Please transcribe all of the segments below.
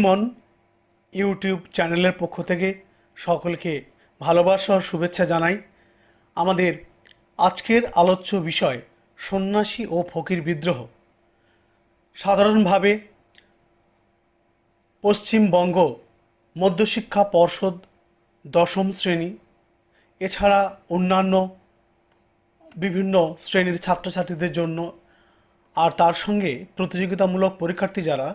ইমন YouTube চ্যানেলের পক্ষ থেকে সকলকে ভালোবাসা ও শুভেচ্ছা জানাই। আমাদের আজকের আলোচ্য বিষয় সন্ন্যাসী ও ফকির বিদ্রোহ। সাধারণভাবে পশ্চিমবঙ্গ মধ্যশিক্ষা পর্ষদ দশম শ্রেণী এছাড়া অন্যান্য বিভিন্ন শ্রেণীর ছাত্রছাত্রীদের জন্য আর তার সঙ্গে প্রতিযোগিতামূলক পরীক্ষার্থী যারা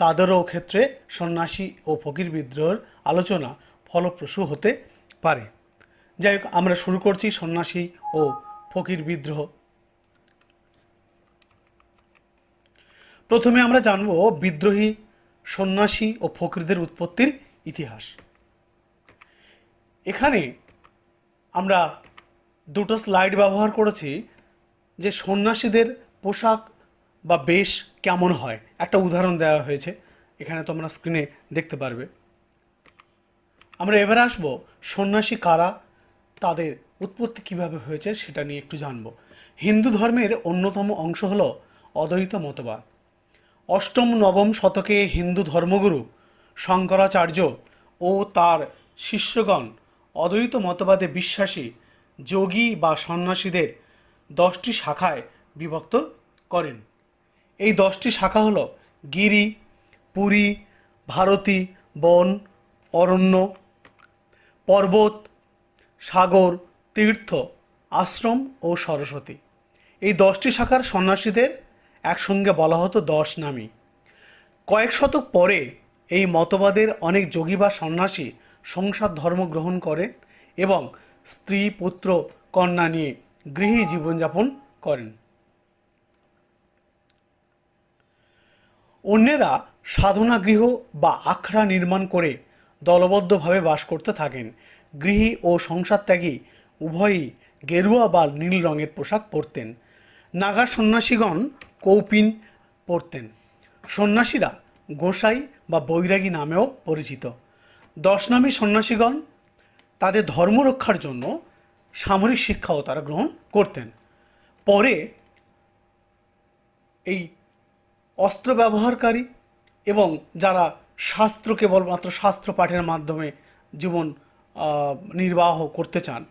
তাদেরও ক্ষেত্রে সন্ন্যাসী ও ফকির বিদ্রোহের আলোচনা ফলপ্রসূ হতে পারে। যাই হোক, আমরা শুরু করছি সন্ন্যাসী ও ফকির বিদ্রোহ। প্রথমে আমরা জানব বিদ্রোহী সন্ন্যাসী ও ফকিরদের উৎপত্তির ইতিহাস। এখানে আমরা দুটো স্লাইড ব্যবহার করেছি যে সন্ন্যাসীদের পোশাক বা বেশ কেমন হয়, একটা উদাহরণ দেওয়া হয়েছে, এখানে তোমরা স্ক্রিনে দেখতে পারবে। আমরা এবার আসব সন্ন্যাসী কারা, তাদের উৎপত্তি কিভাবে হয়েছে সেটা নিয়ে একটু জানব। হিন্দু ধর্মের অন্যতম অংশ হল অদ্বৈত মতবাদ। অষ্টম নবম শতকে হিন্দু ধর্মগুরু শঙ্করাচার্য ও তার শিষ্যগণ অদ্বৈত মতবাদে বিশ্বাসী যোগী বা সন্ন্যাসীদের 10টি শাখায় বিভক্ত করেন। এই 10টি শাখা হল গিরি, পুরী, ভারতী, বন, অরণ্য, পর্বত, সাগর, তীর্থ, আশ্রম ও সরস্বতী। এই 10টি শাখার সন্ন্যাসীদের একসঙ্গে বলা হতো 10 নামী। কয়েক শতক পরে এই মতবাদের অনেক যোগী বা সন্ন্যাসী সংসার ধর্ম গ্রহণ করেন এবং স্ত্রী, পুত্র, কন্যা নিয়ে গৃহী জীবনযাপন করেন। অন্যেরা সাধনাগৃহ বা আখড়া নির্মাণ করে দলবদ্ধভাবে বাস করতে থাকেন। গৃহী ও সংসারত্যাগী উভয়ই গেরুয়া বা নীল রঙের পোশাক পরতেন। নাগা সন্ন্যাসীগণ কৌপিন পরতেন। সন্ন্যাসীরা গোসাই বা বৈরাগী নামেও পরিচিত। 10 নামী সন্ন্যাসীগণ তাদের ধর্ম রক্ষার জন্য সামরিক শিক্ষাও তারা গ্রহণ করতেন। পরে এই অস্ত্র ব্যবহারকারী এবং যারা শাস্ত্র কেবলমাত্র শাস্ত্র পাঠের মাধ্যমে জীবন নির্বাহ করতে চান,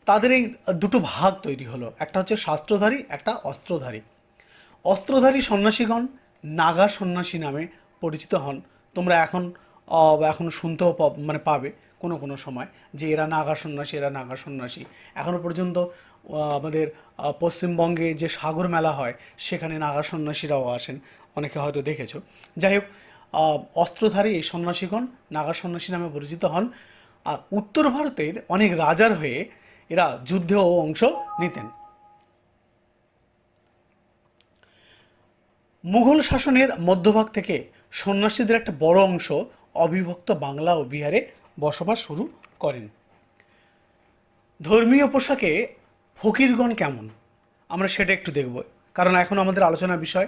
তাদের এই দুটো ভাগ তৈরি হলো, একটা হচ্ছে শাস্ত্রধারী, একটা অস্ত্রধারী। অস্ত্রধারী সন্ন্যাসীগণ নাগা সন্ন্যাসী নামে পরিচিত হন। তোমরা এখন শুনতেও পাবে কোনো সময় যে এরা নাগা সন্ন্যাসী, এরা নাগা সন্ন্যাসী। এখনও পর্যন্ত আমাদের পশ্চিমবঙ্গে যে সাগর মেলা হয় সেখানে নাগা সন্ন্যাসীরাও আসেন, অনেকে হয়তো দেখেছো। যাই হোক, অস্ত্রধারী এই সন্ন্যাসীগণ নাগা সন্ন্যাসী নামে পরিচিত হন। আর উত্তর ভারতের অনেক রাজার হয়ে এরা যুদ্ধেও অংশ নিতেন। মুঘল শাসনের মধ্যভাগ থেকে সন্ন্যাসীদের একটা বড় অংশ অবিভক্ত বাংলা ও বিহারে বসবাস শুরু করেন। ধর্মীয় পোশাকে ফকিরগণ কেমন, আমরা সেটা একটু দেখব, কারণ এখন আমাদের আলোচনার বিষয়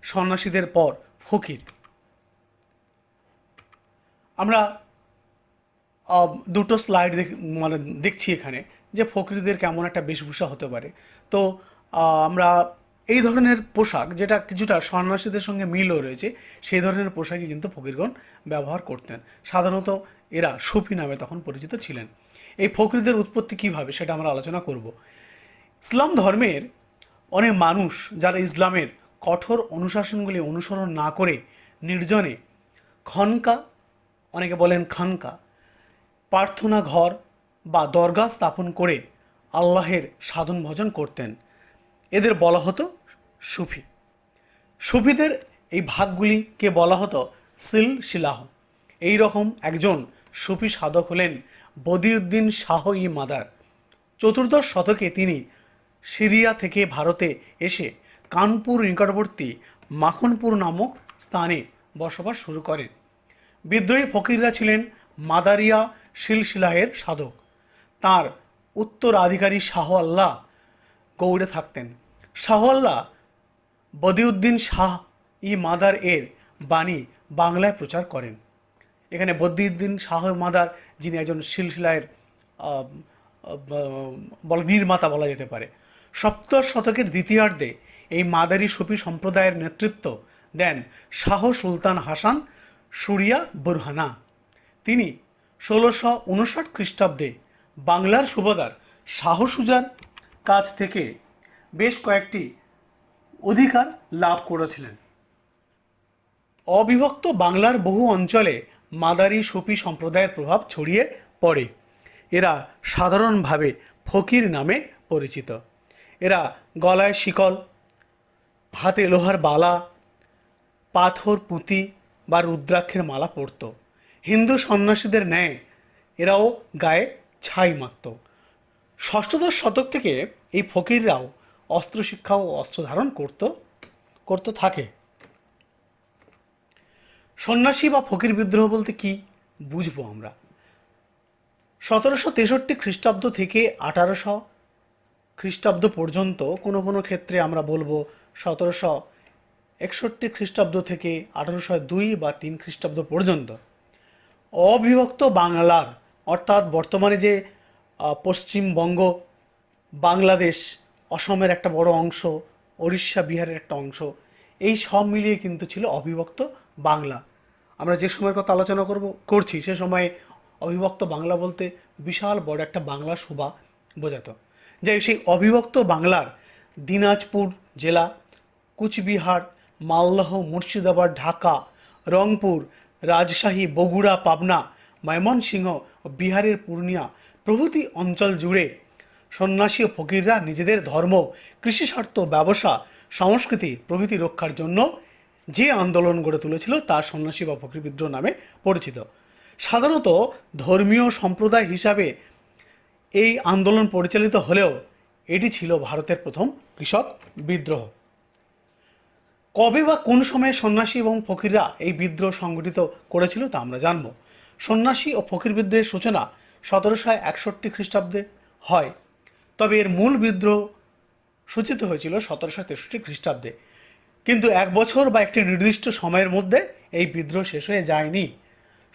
সন্ন্যাসীদের পর ফকির। আমরা দুটো স্লাইড দেখছি এখানে যে ফকিরদের কেমন একটা বেশভূষা হতে পারে। তো আমরা এই ধরনের পোশাক, যেটা কিছুটা সন্ন্যাসীদের সঙ্গে মিলও রয়েছে, সেই ধরনের পোশাকই কিন্তু ফকিরগণ ব্যবহার করতেন। সাধারণত এরা সুফি নামে তখন পরিচিত ছিলেন। এই ফকিরদের উৎপত্তি কীভাবে সেটা আমরা আলোচনা করব। ইসলাম ধর্মের অনেক মানুষ যারা ইসলামের কঠোর অনুশাসনগুলি অনুসরণ না করে নির্জনে খনকা, অনেকে বলেন খানকা, প্রার্থনা ঘর বা দরগা স্থাপন করে আল্লাহের সাধন ভজন করতেন, এদের বলা হতো সুফি। সুফিদের এই ভাগগুলিকে বলা হতো সিলসিলাহ। এই রকম একজন সুফি সাধক হলেন বদিউদ্দিন শাহ ই মাদার। 14দশ শতকে তিনি সিরিয়া থেকে ভারতে এসে কানপুর নিকটবর্তী মাখনপুর নামক স্থানে বসবাস শুরু করেন। বিদ্রোহী ফকিররা ছিলেন মাদারিয়া সিলসিলাহের সাধক। তার উত্তরাধিকারী শাহ আল্লাহ গৌড়ে থাকতেন। শাহ আল্লাহ বদিউদ্দিন শাহ ই মাদার এর বাণী বাংলায় প্রচার করেন। এখানে বদিউদ্দিন শাহ মাদার, যিনি একজন সিলসিলাহের নির্মাতা বলা যেতে পারে। 17 শতকের দ্বিতীয়ার্ধে এই মাদারি সুফি সম্প্রদায়ের নেতৃত্ব দেন শাহ সুলতান হাসান সুরিয়া বুরহানা। তিনি 1659 খ্রিস্টাব্দে বাংলার সুবাদার শাহ সুজার কাছ থেকে বেশ কয়েকটি অধিকার লাভ করেছিলেন। অবিভক্ত বাংলার বহু অঞ্চলে মাদারি সুফি সম্প্রদায়ের প্রভাব ছড়িয়ে পড়ে। এরা সাধারণভাবে ফকির নামে পরিচিত। এরা গলায় শিকল, হাতে লোহার বালা, পাথর পুঁতি বা রুদ্রাক্ষের মালা পরত। হিন্দু সন্ন্যাসীদের ন্যায় এরাও গায়ে ছাই মারত। ষষ্ঠদশ শতক থেকে এই ফকিররাও অস্ত্রশিক্ষা ও অস্ত্র ধারণ করতে থাকে। সন্ন্যাসী বা ফকির বিদ্রোহ বলতে কি বুঝবো আমরা? 1763 খ্রিস্টাব্দ থেকে 1800 খ্রিস্টাব্দ পর্যন্ত, কোনো কোনো ক্ষেত্রে আমরা বলবো 1761 খ্রিস্টাব্দ থেকে 1802 বা 3 খ্রিস্টাব্দ পর্যন্ত অবিভক্ত বাংলার, অর্থাৎ বর্তমানে যে পশ্চিমবঙ্গ, বাংলাদেশ, অসমের একটা বড় অংশ, ওড়িশা, বিহারের একটা অংশ, এই সব মিলিয়ে কিন্তু ছিল অবিভক্ত বাংলা। আমরা যে সময়ের কথা আলোচনা করছি সে সময়ে অবিভক্ত বাংলা বলতে বিশাল বড় একটা বাংলা সুবা বোঝাতো। যাই সেই অবিভক্ত বাংলার দিনাজপুর জেলা, কুচবিহার, মালদহ, মুর্শিদাবাদ, ঢাকা, রংপুর, রাজশাহী, বগুড়া, পাবনা, ময়মনসিংহ ও বিহারের পূর্ণিয়া প্রভৃতি অঞ্চল জুড়ে সন্ন্যাসী ও ফকিররা নিজেদের ধর্ম, কৃষিস্বার্থ, ব্যবসা, সংস্কৃতি প্রভৃতি রক্ষার জন্য যে আন্দোলন গড়ে তুলেছিল তা সন্ন্যাসী বা ফকির বিদ্রোহ নামে পরিচিত। সাধারণত ধর্মীয় সম্প্রদায় হিসাবে এই আন্দোলন পরিচালিত হলেও এটি ছিল ভারতের প্রথম কৃষক বিদ্রোহ। কবে বা কোন সময়ে সন্ন্যাসী এবং ফকিররা এই বিদ্রোহ সংগঠিত করেছিল তা আমরা জানব। সন্ন্যাসী ও ফকির বিদ্রোহের সূচনা 1761 খ্রিস্টাব্দে হয়, তবে এর মূল বিদ্রোহ সূচিত হয়েছিল 1763 খ্রিস্টাব্দে। কিন্তু এক বছর বা একটি নির্দিষ্ট সময়ের মধ্যে এই বিদ্রোহ শেষ হয়ে যায়নি।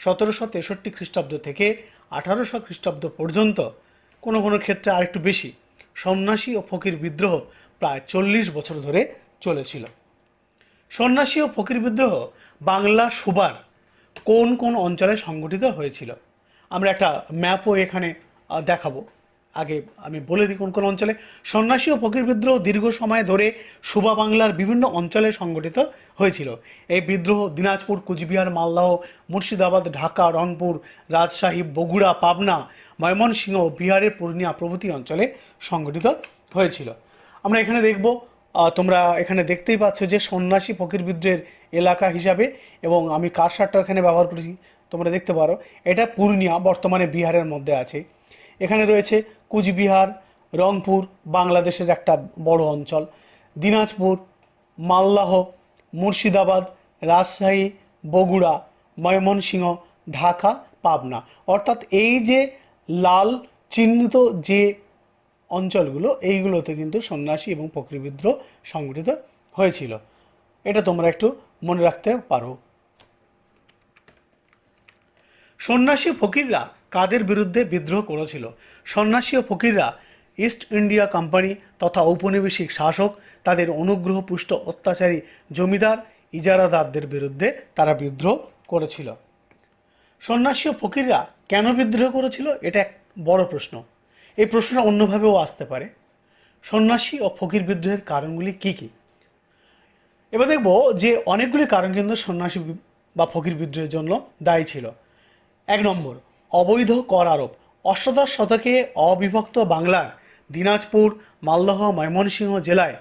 1763 খ্রিস্টাব্দ থেকে 1800 খ্রিস্টাব্দ পর্যন্ত, কোনো কোনো ক্ষেত্রে আরেকটু বেশি, সন্ন্যাসী ও ফকির বিদ্রোহ প্রায় 40 বছর ধরে চলেছিল। সন্ন্যাসী ও ফকির বিদ্রোহ বাংলা সুবার কোন কোন অঞ্চলে সংগঠিত হয়েছিল আমরা একটা ম্যাপও এখানে দেখাবো। আগে আমি বলে দিই কোন কোন অঞ্চলে। সন্ন্যাসী ও ফকির বিদ্রোহ দীর্ঘ সময় ধরে সুবা বাংলার বিভিন্ন অঞ্চলে সংগঠিত হয়েছিল। এই বিদ্রোহ দিনাজপুর, কুচবিহার, মালদহ, মুর্শিদাবাদ, ঢাকা, রংপুর, রাজশাহী, বগুড়া, পাবনা, ময়মনসিংহ, বিহারের পূর্ণিয়া প্রভৃতি অঞ্চলে সংগঠিত হয়েছিল। আমরা এখানে দেখব, তোমরা এখানে দেখতেই পাচ্ছ যে সন্ন্যাসী ফকির বিদ্রোহের এলাকা হিসাবে, এবং আমি কারসারটা এখানে ব্যবহার করেছি, তোমরা দেখতে পারো এটা পূর্ণিয়া, বর্তমানে বিহারের মধ্যে আছে। এখানে রয়েছে কুচবিহার, রংপুর, বাংলাদেশের একটা বড় অঞ্চল, দিনাজপুর, মালদহ, মুর্শিদাবাদ, রাজশাহী, বগুড়া, ময়মনসিংহ, ঢাকা, পাবনা। অর্থাৎ এই যে লাল চিহ্নিত যে অঞ্চলগুলো, এইগুলোতে কিন্তু সন্ন্যাসী এবং ফকির বিদ্রোহ সংগঠিত হয়েছিল। এটা তোমরা একটু মনে রাখতে পারো। সন্ন্যাসী ফকিররা কাদের বিরুদ্ধে বিদ্রোহ করেছিল? সন্ন্যাসী ও ফকিররা ইস্ট ইন্ডিয়া কোম্পানি তথা ঔপনিবেশিক শাসক, তাদের অনুগ্রহপুষ্ট অত্যাচারী জমিদার, ইজারাদারদের বিরুদ্ধে তারা বিদ্রোহ করেছিল। সন্ন্যাসী ও ফকিররা কেন বিদ্রোহ করেছিল? এটা এক বড় প্রশ্ন। এই প্রশ্নটা অন্যভাবেও আসতে পারে। সন্ন্যাসী ও ফকির বিদ্রোহের কারণগুলি কি কি? এবার দেখব যে অনেকগুলি কারণ কিন্তু সন্ন্যাসী বা ফকির বিদ্রোহের জন্য দায়ী ছিল। 1 নম্বর, অবৈধ কর আরোপ। অষ্টাদশ শতকে অবিভক্ত বাংলার দিনাজপুর, মালদহ, ময়মনসিংহ জেলায়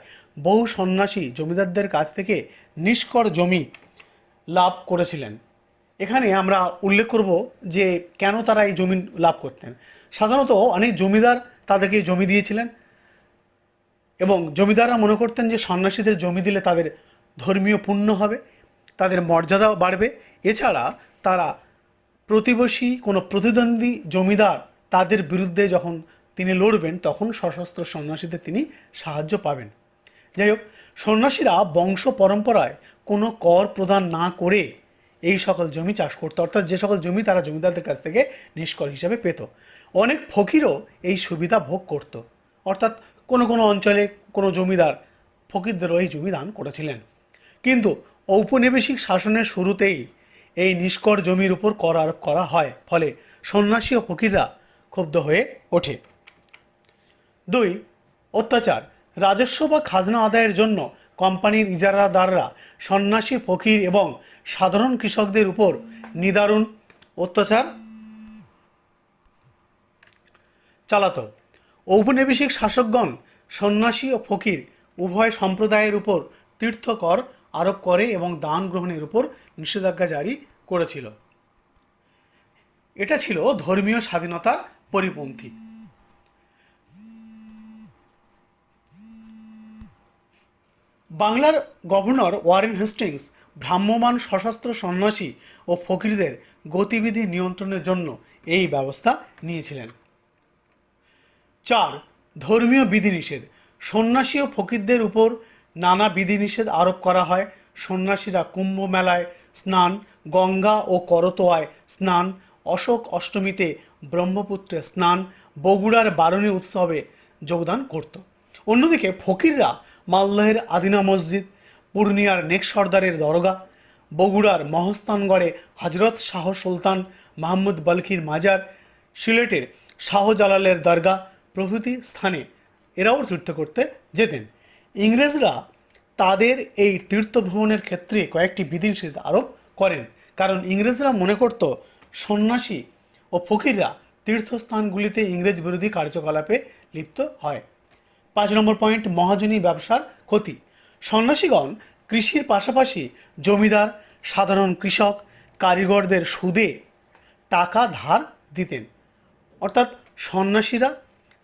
বহু সন্ন্যাসী জমিদারদের কাছ থেকে নিষ্কর জমি লাভ করেছিলেন। এখানে আমরা উল্লেখ করব যে কেন তারা এই জমি লাভ করতেন। সাধারণত অনেক জমিদার তাদেরকে জমি দিয়েছিলেন, এবং জমিদাররা মনে করতেন যে সন্ন্যাসীদের জমি দিলে তাদের ধর্মীয় পুণ্য হবে, তাদের মর্যাদা বাড়বে। এছাড়া তারা প্রতিবেশী কোনো প্রতিদ্বন্দ্বী জমিদার তাদের বিরুদ্ধে যখন তিনি লড়বেন, তখন সশস্ত্র সন্ন্যাসীদের তিনি সাহায্য পাবেন। যাই হোক, সন্ন্যাসীরা বংশ পরম্পরায় কোনো কর প্রদান না করে এই সকল জমি চাষ করতো, অর্থাৎ যে সকল জমি তারা জমিদারদের কাছ থেকে নিষ্কর হিসাবে পেত। অনেক ফকিরও এই সুবিধা ভোগ করত, অর্থাৎ কোনো কোনো অঞ্চলে কোনো জমিদার ফকিরদেরও এই জমি দান করেছিলেন। কিন্তু ঔপনিবেশিক শাসনের শুরুতেই এই নিষ্কর জমির উপর কর আরোপ করা হয়, ফলে সন্ন্যাসী ও ফকিররা ক্ষুব্ধ হয়ে ওঠে। 2. অত্যাচার। রাজস্ব বা খাজনা আদায়ের জন্য কোম্পানির ইজারাদাররা সন্ন্যাসী, ফকির এবং সাধারণ কৃষকদের উপর নিদারুণ অত্যাচার চালাতো। ঔপনিবেশিক শাসকগণ সন্ন্যাসী ও ফকির উভয় সম্প্রদায়ের উপর তীর্থকর আরোপ করে এবং দান গ্রহণের উপর নিষেধাজ্ঞা জারি করেছিল। এটা ছিল ধর্মীয় স্বাধীনতার পরিপন্থী। বাংলার গভর্নর ওয়ারেন হেস্টিংস ভ্রাম্যমাণ সশস্ত্র সন্ন্যাসী ও ফকিরদের গতিবিধি নিয়ন্ত্রণের জন্য এই ব্যবস্থা নিয়েছিলেন। 4. ধর্মীয় বিধিনিষেধ। সন্ন্যাসী ও ফকিরদের উপর নানা বিধিনিষেধ আরোপ করা হয়। সন্ন্যাসীরা কুম্ভ মেলায় স্নান, গঙ্গা ও করতোয়ায় স্নান, অশোক অষ্টমীতে ব্রহ্মপুত্রে স্নান, বগুড়ার বারুণী উৎসবে যোগদান করত। অন্যদিকে ফকিররা মালদহের আদিনা মসজিদ, পূর্ণিয়ার নেক সর্দারের দরগা, বগুড়ার মহস্তানগড়ে হজরত শাহ সুলতান মাহমুদ বলখির মাজার, সিলেটের শাহজালালের দরগা প্রভৃতি স্থানে এরাও তীর্থ করতে যেতেন। ইংরেজরা তাদের এই তীর্থ ভ্রমণের ক্ষেত্রে কয়েকটি বিধিনিষেধ আরোপ করেন, কারণ ইংরেজরা মনে করত সন্ন্যাসী ও ফকিররা তীর্থস্থানগুলিতে ইংরেজ বিরোধী কার্যকলাপে লিপ্ত হয়। 5 নম্বর পয়েন্ট, মহাজনী ব্যবসার ক্ষতি। সন্ন্যাসীগণ কৃষির পাশাপাশি জমিদার, সাধারণ কৃষক, কারিগরদের সুদে টাকা ধার দিতেন। অর্থাৎ সন্ন্যাসীরা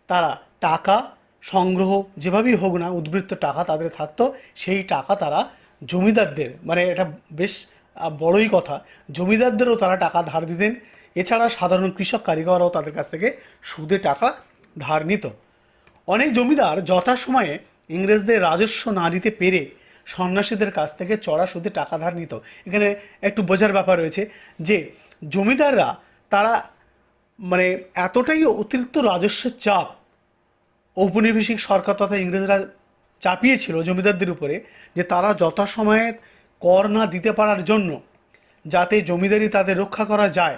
তারা টাকা সংগ্রহ যেভাবেই হোক না, উদ্বৃত্ত টাকা তাদের থাকতো, সেই টাকা তারা জমিদারদের, মানে এটা বেশ বড়ই কথা, জমিদারদেরও তারা টাকা ধার দিতেন। এছাড়া সাধারণ কৃষক, কারিগররাও তাদের কাছ থেকে সুদে টাকা ধার নিত। অনেক জমিদার যথাসময়ে ইংরেজদের রাজস্ব না দিতে পেরে সন্ন্যাসীদের কাছ থেকে চড়া সুদে টাকা ধার নিত। এখানে একটু বোঝার ব্যাপার রয়েছে যে জমিদাররা তারা মানে এতটাই অতিরিক্ত রাজস্বের চাপ ঔপনিবেশিক সরকার তথা ইংরেজরা চাপিয়েছিল জমিদারদের উপরে, যে তারা যথাসময়ে কর না দিতে পারার জন্য যাতে জমিদারি তাদের রক্ষা করা যায়,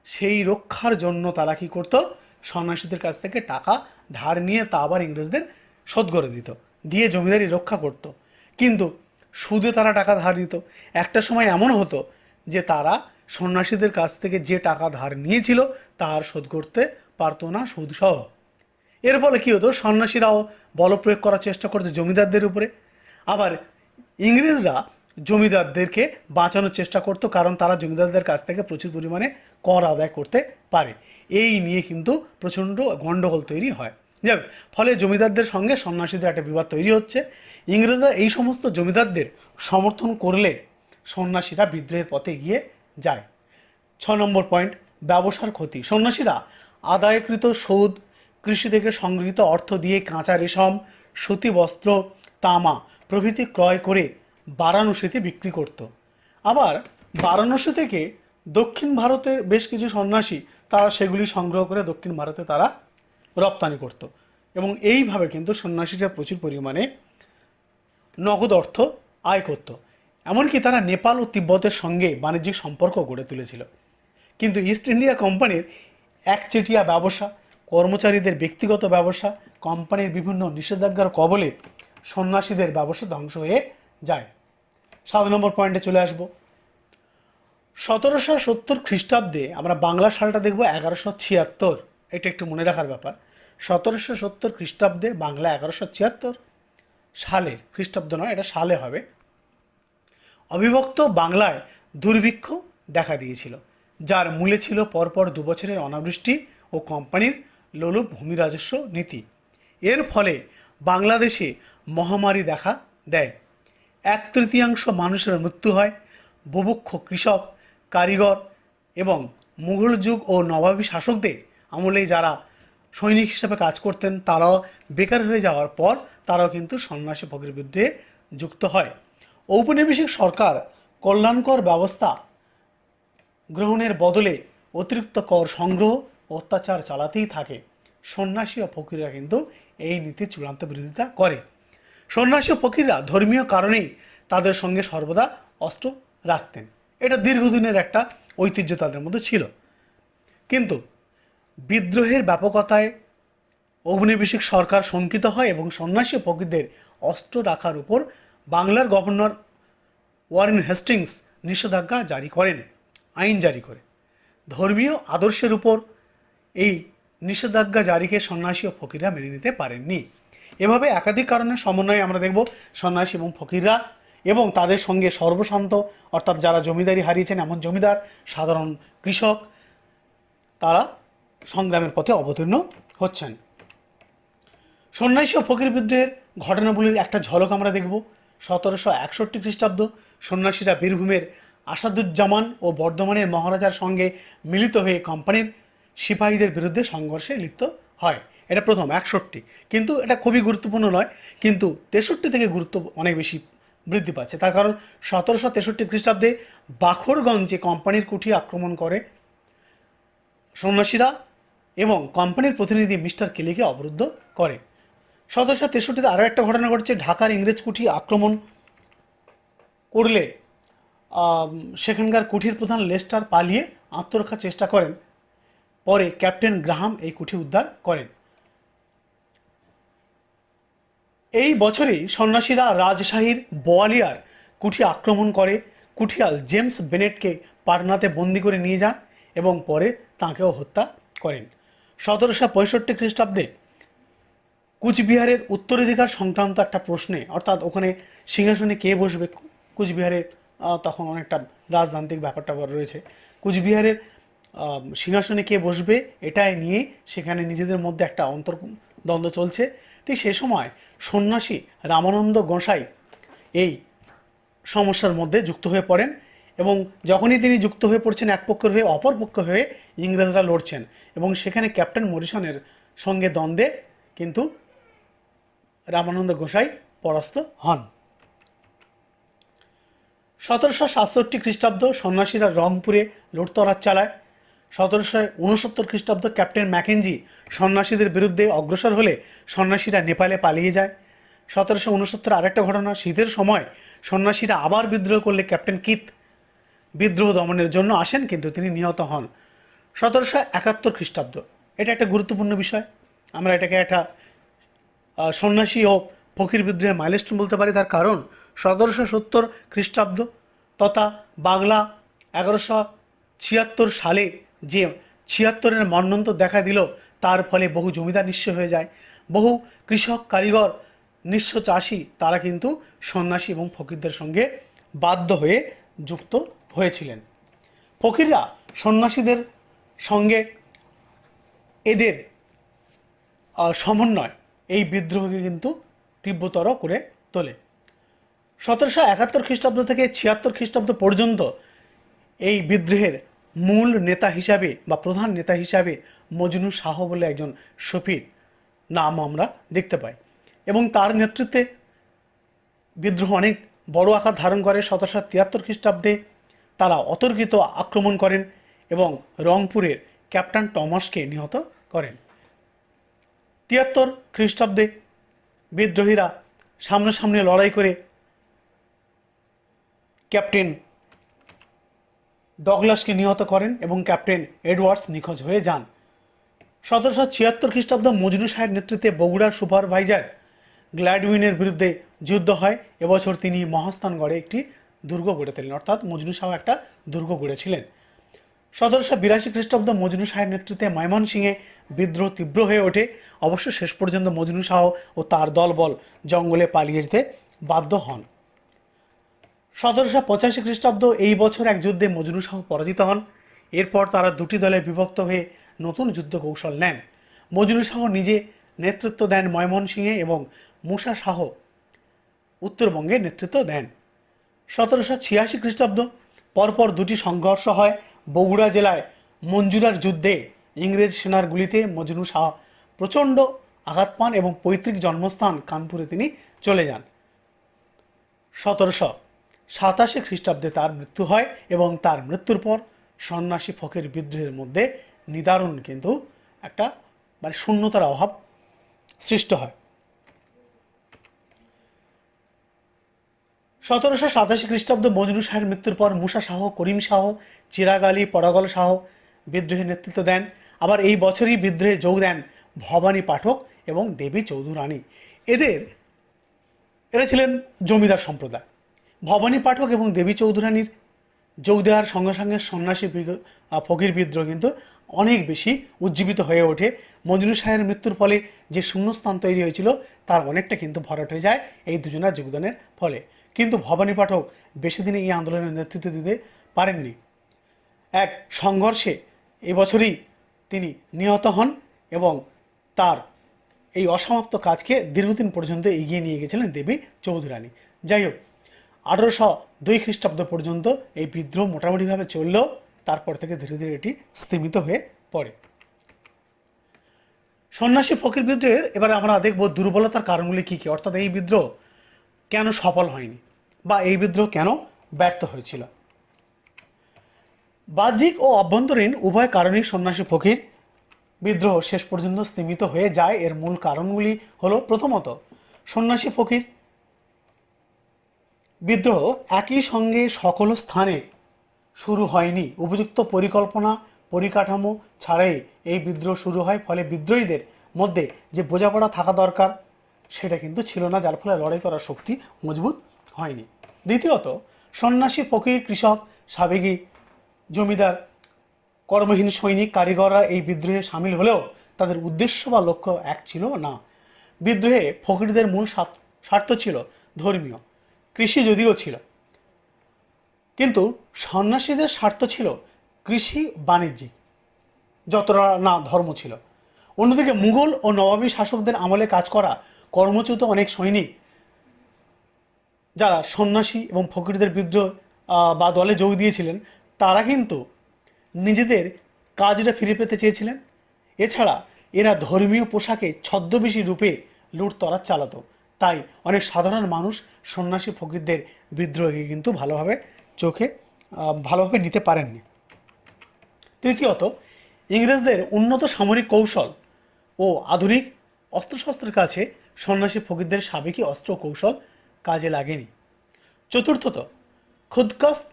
সেই রক্ষার জন্য তারা কী করতো, সন্ন্যাসীদের কাছ থেকে টাকা ধার নিয়ে তা আবার ইংরেজদের শোধ করে দিত, দিয়ে জমিদারি রক্ষা করত। কিন্তু সুদে তারা টাকা ধার নিত। একটা সময় এমন হতো যে তারা সন্ন্যাসীদের কাছ থেকে যে টাকা ধার নিয়েছিল তার শোধ করতে পারতো না সুদসহ। এর ফলে কী হতো, সন্ন্যাসীরাও বলপ্রয়োগ করার চেষ্টা করতো জমিদারদের উপরে। আবার ইংরেজরা জমিদারদেরকে বাঁচানোর চেষ্টা করতো, কারণ তারা জমিদারদের কাছ থেকে প্রচুর পরিমাণে কর আদায় করতে পারে। এই নিয়ে কিন্তু প্রচণ্ড গণ্ডগোল তৈরি হয়। যাক, ফলে জমিদারদের সঙ্গে সন্ন্যাসীদের একটা বিবাদ তৈরি হচ্ছে। ইংরেজরা এই সমস্ত জমিদারদের সমর্থন করলে সন্ন্যাসীরা বিদ্রোহের পথে এগিয়ে যায়। 6 নম্বর পয়েন্ট, ব্যবসার ক্ষতি। সন্ন্যাসীরা আদায়কৃত সুদ, কৃষি থেকে সংগৃহীত অর্থ দিয়ে কাঁচা রেশম, সুতি বস্ত্র, তামা প্রভৃতি ক্রয় করে বারাণসীতে বিক্রি করত। আবার বারাণসী থেকে দক্ষিণ ভারতের বেশ কিছু সন্ন্যাসী তারা সেগুলি সংগ্রহ করে দক্ষিণ ভারতে তারা রপ্তানি করত, এবং এইভাবে কিন্তু সন্ন্যাসীরা প্রচুর পরিমাণে নগদ অর্থ আয় করত। এমনকি তারা নেপাল ও তিব্বতের সঙ্গে বাণিজ্যিক সম্পর্ক গড়ে তুলেছিল। কিন্তু ইস্ট ইন্ডিয়া কোম্পানির একচেটিয়া ব্যবসা, কর্মচারীদের ব্যক্তিগত ব্যবসা, কোম্পানির বিভিন্ন নিষেধাজ্ঞার কবলে সন্ন্যাসীদের ব্যবসা ধ্বংস হয়ে যায়। 7 নম্বর পয়েন্টে চলে আসব। 1770 খ্রিস্টাব্দে, আমরা বাংলা সালটা দেখব 1176, এটা একটু মনে রাখার ব্যাপার। 1770 খ্রিস্টাব্দে, বাংলা 1176 সালে, খ্রিস্টাব্দ নয়, এটা সালে হবে, অবিভক্ত বাংলায় দুর্ভিক্ষ দেখা দিয়েছিল, যার মূলে ছিল পরপর 2 বছরের অনাবৃষ্টি ও কোম্পানির লোলুপ ভূমি রাজস্ব নীতি। এর ফলে বাংলাদেশে মহামারী দেখা দেয়। 1/3 মানুষের মৃত্যু হয়। বুভুক্ষ কৃষক, কারিগর এবং মুঘল যুগ ও নবাবী শাসকদের আমলে যারা সৈনিক হিসেবে কাজ করতেন তারাও বেকার হয়ে যাওয়ার পর তারাও কিন্তু সন্ন্যাসী ফকির বিরুদ্ধে যুক্ত হয়। ঔপনিবেশিক সরকার কল্যাণকর ব্যবস্থা গ্রহণের বদলে অতিরিক্ত কর সংগ্রহ, অত্যাচার চালাতেই থাকে। সন্ন্যাসী ও ফকিররা কিন্তু এই নীতির চূড়ান্ত বিরোধিতা করে। সন্ন্যাসী ও ফকিররা ধর্মীয় কারণেই তাদের সঙ্গে সর্বদা অস্ত্র রাখতেন। এটা দীর্ঘদিনের একটা ঐতিহ্য তাদের মধ্যে ছিল। কিন্তু বিদ্রোহের ব্যাপকতায় ঔপনিবেশিক সরকার শঙ্কিত হয় এবং সন্ন্যাসী ও ফকিরদের অস্ত্র রাখার উপর বাংলার গভর্নর ওয়ারেন হেস্টিংস নিষেধাজ্ঞা জারি করেন, আইন জারি করে। ধর্মীয় আদর্শের উপর এই নিষেধাজ্ঞা জারিকে সন্ন্যাসী ও ফকিররা মেনে নিতে পারেননি। এভাবে একাধিক কারণে সমন্বয়ে আমরা দেখব সন্ন্যাসী এবং ফকিররা এবং তাদের সঙ্গে সর্বশান্ত অর্থাৎ যারা জমিদারি হারিয়েছেন এমন জমিদার, সাধারণ কৃষক, তারা সংগ্রামের পথে অবতীর্ণ হচ্ছেন। সন্ন্যাসী ও ফকির বিদ্রোহের ঘটনাবলীর একটা ঝলক আমরা দেখব। 1761 খ্রিস্টাব্দ সন্ন্যাসীরা বীরভূমের আসাদুজ্জামান ও বর্ধমানের মহারাজার সঙ্গে মিলিত হয়ে কোম্পানির সিপাহীদের বিরুদ্ধে সংঘর্ষে লিপ্ত হয়। এটা প্রথম 61, কিন্তু এটা খুবই গুরুত্বপূর্ণ নয়, কিন্তু 63 থেকে গুরুত্ব অনেক বেশি বৃদ্ধি পাচ্ছে। তার কারণ 1763 খ্রিস্টাব্দে বাখরগঞ্জে কোম্পানির কুঠি আক্রমণ করে সন্ন্যাসীরা এবং কোম্পানির প্রতিনিধি মিস্টার কেলিকে অবরুদ্ধ করে। 1763-তে আরও একটা ঘটনা ঘটছে। ঢাকার ইংরেজ কুঠি আক্রমণ করলে সেখানকার কুঠির প্রধান লেস্টার পালিয়ে আত্মরক্ষার চেষ্টা করেন। পরে ক্যাপ্টেন গ্রাহাম এই কুঠি উদ্ধার করেন। এই বছরেই সন্ন্যাসীরা রাজশাহীর বোয়ালিয়ার কুঠি আক্রমণ করে কুঠিয়াল জেমস বেনেটকে পাটনাতে বন্দি করে নিয়ে যান এবং পরে তাঁকেও হত্যা করেন। 1765 খ্রিস্টাব্দে কুচবিহারের উত্তরাধিকার সংক্রান্ত একটা প্রশ্নে, অর্থাৎ ওখানে সিংহাসনে কে বসবে, কুচবিহারের তখন অনেকটা রাজতান্ত্রিক ব্যাপারটা রয়েছে, কুচবিহারের সিংহাসনে কে বসবে এটাই নিয়ে সেখানে নিজেদের মধ্যে একটা অন্তর্দ্বন্দ্ব চলছে। ঠিক সে সময় সন্ন্যাসী রামানন্দ গোসাই এই সমস্যার মধ্যে যুক্ত হয়ে পড়েন এবং যখনই তিনি যুক্ত হয়ে পড়ছেন এক পক্ষের হয়ে অপর পক্ষ হয়ে ইংরেজরা লড়ছেন এবং সেখানে ক্যাপ্টেন মরিসনের সঙ্গে দ্বন্দ্বে কিন্তু রামানন্দ গোসাই পরাস্ত হন। 1767 খ্রিস্টাব্দ সন্ন্যাসীরা রংপুরে লুটতরাজ চালায়। 1769 খ্রিস্টাব্দ ক্যাপ্টেন ম্যাকেঞ্জি সন্ন্যাসীদের বিরুদ্ধে অগ্রসর হলে সন্ন্যাসীরা নেপালে পালিয়ে যায়। 1769 আরেকটা ঘটনা, শীতের সময় সন্ন্যাসীরা আবার বিদ্রোহ করলে ক্যাপ্টেন কিথ বিদ্রোহ দমনের জন্য আসেন, কিন্তু তিনি নিহত হন। 1771 খ্রিস্টাব্দ, এটা একটা গুরুত্বপূর্ণ বিষয়। আমরা এটাকে একটা সন্ন্যাসী ও ফকির বিদ্রোহের মাইলস্টোন বলতে পারি। তার কারণ 1770 খ্রিস্টাব্দ তথা বাংলা 1176 সালে যে 76-এর মন্বন্তর দেখা দিল, তার ফলে বহু জমিদার নিঃস্ব হয়ে যায়, বহু কৃষক, কারিগর, নিঃস্ব চাষি তারা কিন্তু সন্ন্যাসী এবং ফকিরদের সঙ্গে বাধ্য হয়ে যুক্ত হয়েছিলেন। ফকিররা সন্ন্যাসীদের সঙ্গে এদের সমন্বয় এই বিদ্রোহকে কিন্তু তীব্রতর করে তোলে। 1771 খ্রিস্টাব্দ থেকে 76 খ্রিস্টাব্দ পর্যন্ত এই বিদ্রোহের মূল নেতা হিসাবে বা প্রধান নেতা হিসাবে মজনু শাহ বলে একজন শফির নাম আমরা দেখতে পাই এবং তার নেতৃত্বে বিদ্রোহ অনেক বড় আকার ধারণ করে। 1773 খ্রিস্টাব্দে তারা অতর্কিত আক্রমণ করেন এবং রংপুরের ক্যাপ্টেন টমাসকে নিহত করেন। 73 খ্রিস্টাব্দে বিদ্রোহীরা সামনাসামনি লড়াই করে ক্যাপ্টেন ডগলাসকে নিহত করেন এবং ক্যাপ্টেন এডওয়ার্ডস নিখোঁজ হয়ে যান। 1776 খ্রিস্টাব্দ মজনু শাহের নেতৃত্বে বগুড়ার সুপারভাইজার গ্ল্যাডউইনের বিরুদ্ধে যুদ্ধ হয়। এবছর তিনি মহাস্থানগড়ে একটি দুর্গ গড়ে তোলেন, অর্থাৎ মজনু শাহ একটা দুর্গ গড়েছিলেন। 1782 খ্রিস্টাব্দ মজনু শাহের নেতৃত্বে ময়মনসিংহে বিদ্রোহ তীব্র হয়ে ওঠে। অবশ্য শেষ পর্যন্ত মজনু শাহ ও তার দলবল জঙ্গলে পালিয়ে যেতে বাধ্য হন। 1785 খ্রিস্টাব্দ এই বছর এক যুদ্ধে মজনু শাহ পরাজিত হন। এরপর তারা দুটি দলে বিভক্ত হয়ে নতুন যুদ্ধ কৌশল নেন। মজনু শাহ নিজে নেতৃত্ব দেন ময়মনসিংহে এবং মুসা শাহ উত্তরবঙ্গে নেতৃত্ব দেন। 1786 খ্রিস্টাব্দ পরপর দুটি সংঘর্ষ হয়। বগুড়া জেলায় মঞ্জুরার যুদ্ধে ইংরেজ সেনার গুলিতে মজনু শাহ প্রচণ্ড আঘাত পান এবং পৈতৃক জন্মস্থান কানপুরে তিনি চলে যান। 1787 খ্রিস্টাব্দে তার মৃত্যু হয় এবং তার মৃত্যুর পর সন্ন্যাসী ফকির বিদ্রোহের মধ্যে নিদারুণ কিন্তু একটা শূন্যতার অভাব সৃষ্টি হয়। 1787 খ্রিস্টাব্দ মজনু শাহের মৃত্যুর পর মুসা শাহ, করিম শাহ, চিরাগ আলী, পরাগল শাহ বিদ্রোহের নেতৃত্ব দেন। আবার এই বছরই বিদ্রোহে যোগ দেন ভবানী পাঠক এবং দেবী চৌধুরানী। এরা ছিলেন জমিদার সম্প্রদায়। ভবানী পাঠক এবং দেবী চৌধুরানীর যোগ দেওয়ার সঙ্গে সঙ্গে সন্ন্যাসী ফকির বিদ্রোহ কিন্তু অনেক বেশি উজ্জীবিত হয়ে ওঠে। মজনু শাহের মৃত্যুর ফলে যে শূন্যস্থান তৈরি হয়েছিল তার অনেকটা কিন্তু ভরাট হয়ে যায় এই দুজনের যোগদানের ফলে। কিন্তু ভবানী পাঠক বেশি দিনে এই আন্দোলনের নেতৃত্ব দিতে পারেননি। এক সংঘর্ষে এবছরই তিনি নিহত হন এবং তার এই অসমাপ্ত কাজকে দীর্ঘদিন পর্যন্ত এগিয়ে নিয়ে গেছিলেন দেবী চৌধুরানী। যাই হোক, 1802 খ্রিস্টাব্দ পর্যন্ত এই বিদ্রোহ মোটামুটিভাবে চললেও তারপর থেকে ধীরে ধীরে এটি স্তীমিত হয়ে পড়ে। সন্ন্যাসী ফকির বিদ্রোহের এবারে আমরা দেখব দুর্বলতার কারণগুলি কী কী, অর্থাৎ এই বিদ্রোহ কেন সফল হয়নি বা এই বিদ্রোহ কেন ব্যর্থ হয়েছিল। বাহ্যিক ও অভ্যন্তরীণ উভয় কারণেই সন্ন্যাসী ফকির বিদ্রোহ শেষ পর্যন্ত স্তীমিত হয়ে যায়। এর মূল কারণগুলি হলো, প্রথমত, সন্ন্যাসী ফকির বিদ্রোহ একই সঙ্গে সকল স্থানে শুরু হয়নি। উপযুক্ত পরিকল্পনা পরিকাঠামো ছাড়াই এই বিদ্রোহ শুরু হয়, ফলে বিদ্রোহীদের মধ্যে যে বোঝাপড়া থাকা দরকার সেটা কিন্তু ছিল না, যার ফলে লড়াই করার শক্তি মজবুত হয়নি। দ্বিতীয়ত, সন্ন্যাসী ফকির, কৃষক, সাবেকি জমিদার, কর্মহীন সৈনিক, কারিগররা এই বিদ্রোহে সামিল হলেও তাদের উদ্দেশ্য বা লক্ষ্য এক ছিল না। বিদ্রোহে ফকিরদের মূল স্বার্থ ছিল ধর্মীয়, কৃষি যদিও ছিল, কিন্তু সন্ন্যাসীদের স্বার্থ ছিল কৃষি বাণিজ্যিক, যতটা না ধর্ম ছিল। অন্যদিকে মুঘল ও নবাবী শাসকদের আমলে কাজ করা কর্মচ্যুত অনেক সৈনিক যারা সন্ন্যাসী এবং ফকিরদের বিদ্রোহ বা দলে যোগ দিয়েছিলেন, তারা কিন্তু নিজেদের কাজটা ফিরে পেতে চেয়েছিলেন। এছাড়া এরা ধর্মীয় পোশাকে ছদ্মবেশী রূপে লুটতরাজ চালাতো, তাই অনেক সাধারণ মানুষ সন্ন্যাসী ফকিরদের বিদ্রোহকে কিন্তু ভালোভাবে নিতে পারেননি। তৃতীয়ত, ইংরেজদের উন্নত সামরিক কৌশল ও আধুনিক অস্ত্রশস্ত্রের কাছে সন্ন্যাসী ফকিরদের সাবেকি অস্ত্র কৌশল কাজে লাগেনি। চতুর্থত, খুদকাস্ত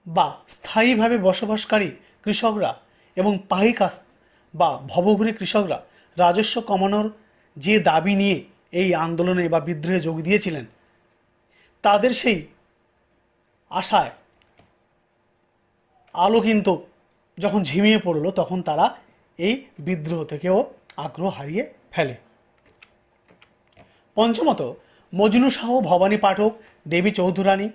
বা স্থায়ীভাবে বসবাসকারী কৃষকরা এবং পাহি কাস্ত বা ভবঘুরে কৃষকরা রাজস্ব কমানোর যে দাবি নিয়ে এই আন্দোলনে বা বিদ্রোহে যোগ দিয়েছিলেন, তাদের সেই আশায় আলো কিন্তু যখন ঝিমিয়ে পড়ল, তখন তারা এই বিদ্রোহ থেকেও আগ্রহ হারিয়ে ফেলে। পঞ্চমত, মজনু শাহ, ভবানী পাঠক, দেবী চৌধুরানী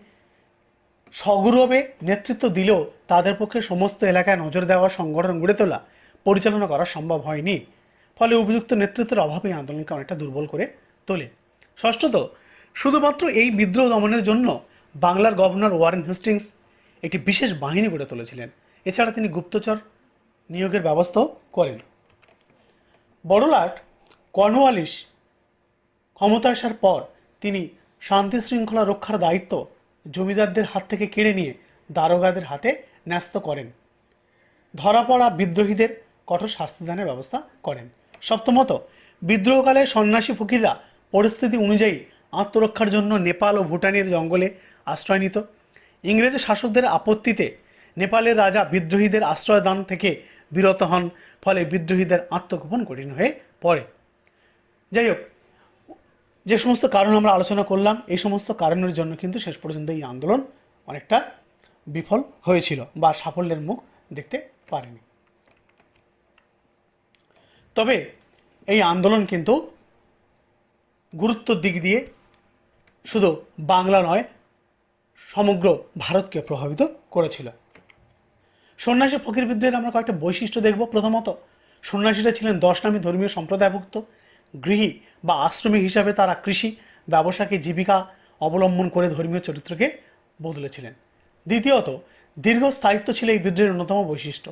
সগৌরবে নেতৃত্ব দিলেও তাদের পক্ষে সমস্ত এলাকায় নজর দেওয়া, সংগঠন গড়ে তোলা, পরিচালনা করা সম্ভব হয়নি। ফলে উপযুক্ত নেতৃত্বের অভাবে আন্দোলনকে অনেকটা দুর্বল করে তোলে। ষষ্ঠত, শুধুমাত্র এই বিদ্রোহ দমনের জন্য বাংলার গভর্নর ওয়ারেন হেস্টিংস একটি বিশেষ বাহিনী গড়ে তুলেছিলেন। এছাড়া তিনি গুপ্তচর নিয়োগের ব্যবস্থাও করেন। বড়লাট কর্নওয়ালিস ক্ষমতা আসার পর তিনি শান্তি শৃঙ্খলা রক্ষার দায়িত্ব জমিদারদের হাত থেকে কেড়ে নিয়ে দারোগাদের হাতে ন্যস্ত করেন। ধরা পড়া বিদ্রোহীদের কঠোর শাস্তিদানের ব্যবস্থা করেন। সপ্তমত, বিদ্রোহকালে সন্ন্যাসী ফকিররা পরিস্থিতি অনুযায়ী আত্মরক্ষার জন্য নেপাল ও ভুটানের জঙ্গলে আশ্রয় নিত। ইংরেজ শাসকদের আপত্তিতে নেপালের রাজা বিদ্রোহীদের আশ্রয়দান থেকে বিরত হন, ফলে বিদ্রোহীদের আত্মগোপন কঠিন হয়ে পড়ে। যাই হোক, যে সমস্ত কারণ আমরা আলোচনা করলাম, এই সমস্ত কারণের জন্য কিন্তু শেষ পর্যন্ত এই আন্দোলন অনেকটা বিফল হয়েছিল বা সাফল্যের মুখ দেখতে পারেনি। তবে এই আন্দোলন কিন্তু গুরুত্বর দিক দিয়ে শুধু বাংলা নয়, সমগ্র ভারতকে প্রভাবিত করেছিল। সন্ন্যাসী ফকির বিদ্রোহের আমরা কয়েকটা বৈশিষ্ট্য দেখব। প্রথমত, সন্ন্যাসীরা ছিলেন 10 নামী ধর্মীয় সম্প্রদায়ভুক্ত। গৃহী বা আশ্রমিক হিসাবে তারা কৃষি ব্যবসাকে জীবিকা অবলম্বন করে ধর্মীয় চরিত্রকে বদলেছিলেন। দ্বিতীয়ত, দীর্ঘস্থায়িত্ব ছিল এই বিদ্রোহের অন্যতম বৈশিষ্ট্য।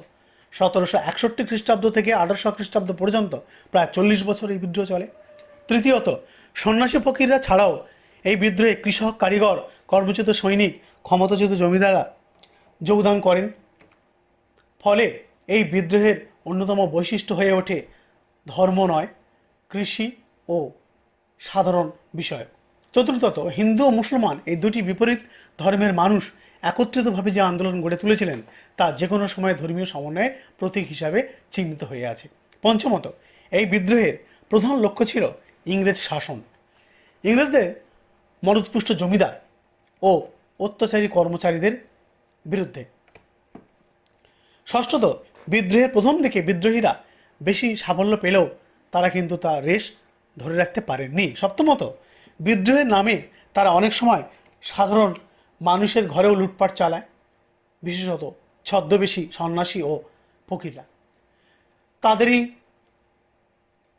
1761 খ্রিস্টাব্দ থেকে 1800 খ্রিস্টাব্দ পর্যন্ত প্রায় 40 বছর এই বিদ্রোহ চলে। তৃতীয়ত, সন্ন্যাসী ফকিররা ছাড়াও এই বিদ্রোহে কৃষক, কারিগর, কর্মচ্যুত সৈনিক, ক্ষমতাচ্যুত জমিদাররা যোগদান করেন। ফলে এই বিদ্রোহের অন্যতম বৈশিষ্ট্য হয়ে ওঠে ধর্ম নয়, কৃষি ও সাধারণ বিষয়, চতুর্থত, হিন্দু ও মুসলমান এই দুটি বিপরীত ধর্মের মানুষ একত্রিতভাবে যে আন্দোলন গড়ে তুলেছিলেন তা যে কোনো সময় ধর্মীয় সমন্বয়ের প্রতীক হিসাবে চিহ্নিত হয়ে আছে। পঞ্চমত, এই বিদ্রোহের প্রধান লক্ষ্য ছিল ইংরেজ শাসন, ইংরেজদের মদতপুষ্ট জমিদার ও অত্যাচারী কর্মচারীদের বিরুদ্ধে। ষষ্ঠত, বিদ্রোহের প্রথম দিকে বিদ্রোহীরা বেশি সাফল্য পেলেও তারা কিন্তু তার রেশ ধরে রাখতে পারেননি। সপ্তমত, বিদ্রোহের নামে তারা অনেক সময় সাধারণ মানুষের ঘরেও লুটপাট চালায়, বিশেষত ছদ্মবেশী সন্ন্যাসী ও ফকিররা। তাদেরই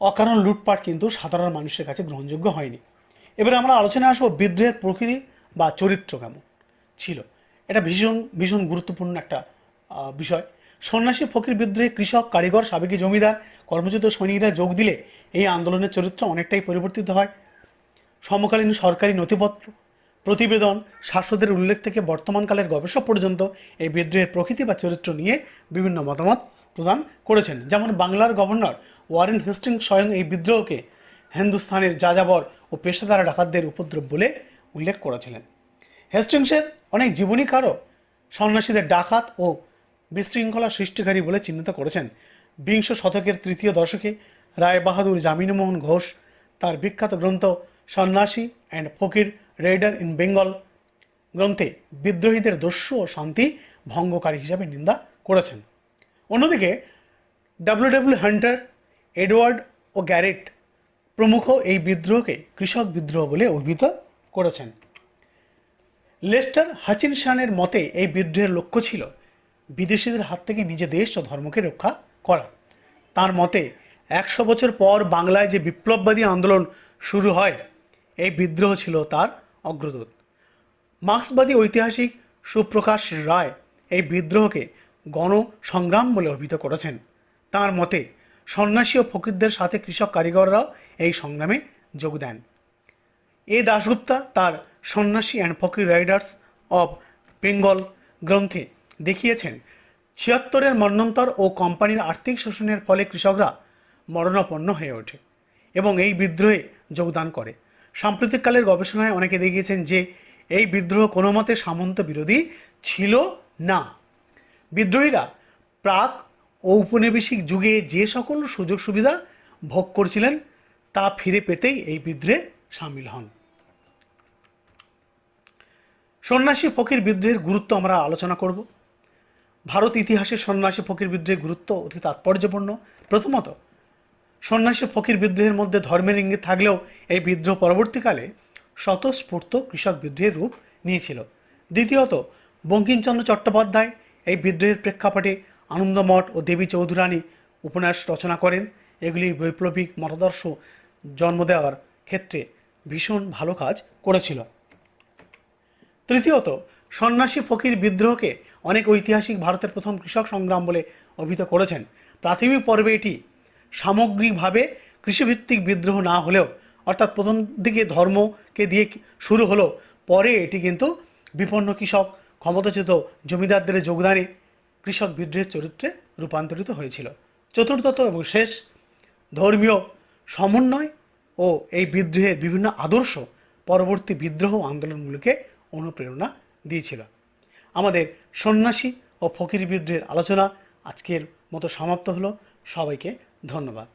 অকারণ লুটপাট কিন্তু সাধারণ মানুষের কাছে গ্রহণযোগ্য হয়নি। এবারে আমরা আলোচনায় আসবো বিদ্রোহের প্রকৃতি বা চরিত্র কেমন ছিল। এটা ভীষণ ভীষণ গুরুত্বপূর্ণ একটা বিষয়। সন্ন্যাসী ফকির বিদ্রোহে কৃষক, কারিগর, সাবেকি জমিদার, কর্মচ্যুত সৈনিকরা যোগ দিলে এই আন্দোলনের চরিত্র অনেকটাই পরিবর্তিত হয়। সমকালীন সরকারি নথিপত্র, প্রতিবেদন, শাসকদের উল্লেখ থেকে বর্তমানকালের গবেষক পর্যন্ত এই বিদ্রোহের প্রকৃতি বা চরিত্র নিয়ে বিভিন্ন মতামত প্রদান করেছেন। যেমন বাংলার গভর্নর ওয়ারেন হেস্টিংস স্বয়ং এই বিদ্রোহকে হিন্দুস্তানের যাযাবর ও পেশাদার ডাকাতদের উপদ্রব বলে উল্লেখ করেছিলেন। হেস্টিংসের অনেক জীবনীকারও সন্ন্যাসীদের ডাকাত ও বিশৃঙ্খলা সৃষ্টিকারী বলে চিহ্নিত করেছেন। বিংশ শতকের তৃতীয় দশকে রায় বাহাদুর যামিনীমোহন ঘোষ তার বিখ্যাত গ্রন্থ সন্ন্যাসী and Fakir Raider in Bengal গ্রন্থে বিদ্রোহীদের দস্যু ও শান্তি ভঙ্গকারী হিসাবে নিন্দা করেছেন। অন্যদিকে ডব্লিউ হান্টার, এডওয়ার্ড ও গ্যারেট প্রমুখ এই বিদ্রোহকে কৃষক বিদ্রোহ বলে অভিহিত করেছেন। লেস্টার হাচিনসনের মতে এই বিদ্রোহের লক্ষ্য ছিল বিদেশিদের হাত থেকে নিজে দেশ ও ধর্মকে রক্ষা করা। তার মতে 100 বছর পর বাংলায় যে বিপ্লববাদী আন্দোলন শুরু হয়, এই বিদ্রোহ ছিল তার অগ্রদূত। মার্ক্সবাদী ঐতিহাসিক সুপ্রকাশ রায় এই বিদ্রোহকে গণসংগ্রাম বলে অভিহিত করেছেন। তার মতে সন্ন্যাসী ও ফকিরদের সাথে কৃষক, কারিগররাও এই সংগ্রামে যোগ দেন। এ দাশগুপ্তা তার সন্ন্যাসী and Fakir Riders of Bengal গ্রন্থে দেখিয়েছেন 76-এর মন্বন্তর ও কোম্পানির আর্থিক শোষণের ফলে কৃষকরা মরণাপন্ন হয়ে ওঠে এবং এই বিদ্রোহে যোগদান করে। সাম্প্রতিককালের গবেষণায় অনেকে দেখিয়েছেন যে এই বিদ্রোহ কোনো মতে সামন্ত বিরোধী ছিল না। বিদ্রোহীরা প্রাক ঔপনিবেশিক যুগে যে সকল সুযোগ সুবিধা ভোগ করছিলেন তা ফিরে পেতেই এই বিদ্রোহে সামিল হন। সন্ন্যাসী ফকির বিদ্রোহের গুরুত্ব আমরা আলোচনা করব। ভারত ইতিহাসে সন্ন্যাসী ফকির বিদ্রোহের গুরুত্ব অতি তাৎপর্যপূর্ণ। প্রথমত, সন্ন্যাসী ফকির বিদ্রোহের মধ্যে ধর্মের ইঙ্গিত থাকলেও এই বিদ্রোহ পরবর্তীকালে স্বতঃস্ফূর্ত কৃষক বিদ্রোহের রূপ নিয়েছিল। দ্বিতীয়ত, বঙ্কিমচন্দ্র চট্টোপাধ্যায় এই বিদ্রোহের প্রেক্ষাপটে আনন্দমঠ ও দেবী চৌধুরানী উপন্যাস রচনা করেন। এগুলি বৈপ্লবিক মতাদর্শ জন্ম দেওয়ার ক্ষেত্রে ভীষণ ভালো কাজ করেছিল। তৃতীয়ত, সন্ন্যাসী ফকির বিদ্রোহকে অনেক ঐতিহাসিক ভারতের প্রথম কৃষক সংগ্রাম বলে অভিহিত করেছেন। প্রাথমিক পর্বে এটি সামগ্রিকভাবে কৃষিভিত্তিক বিদ্রোহ না হলেও, অর্থাৎ প্রথম দিকে ধর্মকে দিয়ে শুরু হলো, পরে এটি কিন্তু বিপন্ন কৃষক, ক্ষমতাচ্যুত জমিদারদের যোগদানে কৃষক বিদ্রোহের চরিত্রে রূপান্তরিত হয়েছিল। চতুর্থত এবং শেষ, ধর্মীয় সমন্বয় ও এই বিদ্রোহের বিভিন্ন আদর্শ পরবর্তী বিদ্রোহ আন্দোলনগুলিকে অনুপ্রেরণা দিয়েছিল। আমাদের সন্ন্যাসী ও ফকির বিদ্রোহের আলোচনা আজকের মতো সমাপ্ত হলো। সবাইকে ধন্যবাদ।